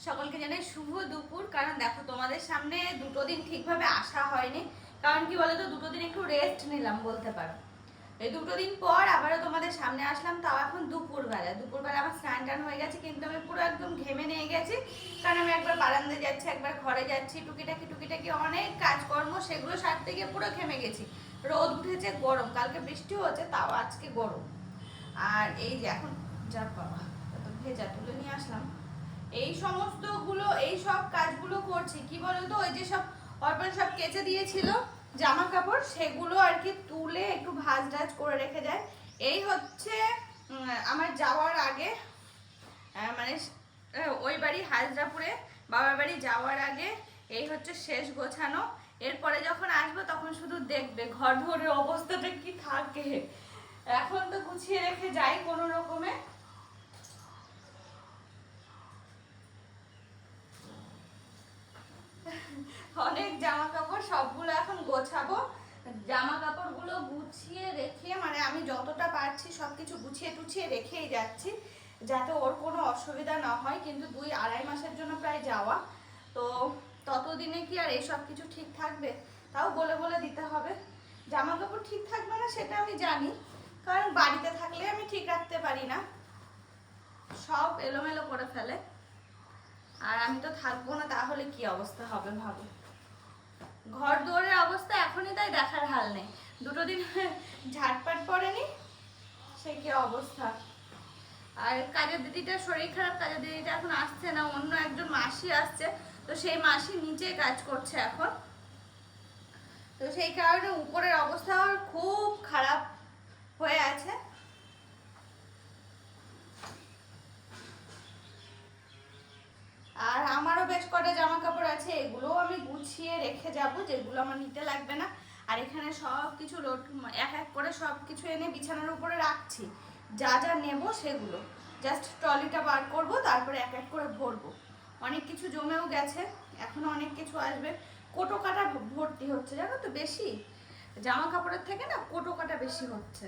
সকলকে জানাই শুভ দুপুর। কারণ দেখো তোমাদের সামনে দুটো দিন ঠিকভাবে আসা হয়নি, কারণ কি বলতো দুটো দিন একটু রেস্ট নিলাম বলতে পারো। এই দুটো দিন পর আবারও তোমাদের সামনে আসলাম, তাও এখন দুপুরবেলা আমার স্নান টান হয়ে গেছে, কিন্তু আমি পুরো একদম ঘেমে নিয়ে গেছি। কারণ আমি একবার বারান্দায় যাচ্ছি, একবার ঘরে যাচ্ছি, টুকিটাকি অনেক কাজকর্ম, সেগুলো সারতে গিয়ে পুরো ঘেমে গেছি। রোদ উঠেছে, গরম, কালকে বৃষ্টি হচ্ছে, তাও আজকে গরম। আর এই যে এখন যা বাবা এত ভেজা তুলে নিয়ে আসলাম, এই সমস্তগুলো এই সব কাজগুলো করছি কি বলতো, ওই যে সব অর্পণ সব কেচে দিয়েছিল জামা কাপড়, সেগুলো আর কি তুলে একটু ভাঁজ টাজ করে রেখে যায়। এই হচ্ছে আমার যাওয়ার আগে, মানে ওই বাড়ি হাজরাপুরে বাবার বাড়ি যাওয়ার আগে এই হচ্ছে শেষ গোছানো। এরপরে যখন আসবো তখন শুধু দেখবে ঘর ধরের অবস্থাটা কি থাকে। এখন তো গুছিয়ে রেখে যাই কোনো রকমে। অনেক জামা কাপড়, সবগুলো এখন গোছাবো। জামা কাপড়গুলো গুছিয়ে রেখে, মানে আমি যতটা পারছি সবকিছু গুছিয়ে টুছিয়ে রেখেই যাচ্ছি, যাতে ওর কোনো অসুবিধা না হয়। কিন্তু 2-2.5 মাসের জন্য প্রায় যাওয়া, তো ততদিনে কি আর এইসব কিছু ঠিক থাকবে? তাও বলে বলে দিতে হবে। জামা কাপড় ঠিক থাকবে না সেটা আমি জানি, কারণ বাড়িতে থাকলে আমি ঠিক রাখতে পারি না, সব এলোমেলো করে ফেলে। আর আমি তো থাকবো না, তাহলে কি অবস্থা হবে ভাবো। ঘর দুয়ারের অবস্থা এখনই তাই দেখার হাল নেই, দুটো দিন ঝাটপাট পড়েনি, সে কি অবস্থা। আর কাজের দিদিটার শরীর খারাপ, কাজের দিদিটা এখন আসছে না, অন্য একজন মাসি আসছে, তো সেই মাসি নিচে কাজ করছে এখন, তো সেই কারণে উপরের অবস্থা খুব খারাপ হয়ে আছে। আর আমারও বেশ কটা জামা কাপড় আছে, এগুলোও আমি গুছিয়ে রেখে যাব, যেগুলো আমার নিতে লাগবে না। আর এখানে সব কিছু লোড এক এক করে সব কিছু এনে বিছানার উপরে রাখছি, যা যা নেব সেগুলো জাস্ট ট্রলিটা বার করব, তারপরে এক এক করে ভরবো। অনেক কিছু জমেও গেছে, এখনো অনেক কিছু আসবে। কোটো কাটা ভর্তি হচ্ছে জানো তো, বেশি জামা কাপড়ের থেকে না কোটো কাটা বেশি হচ্ছে।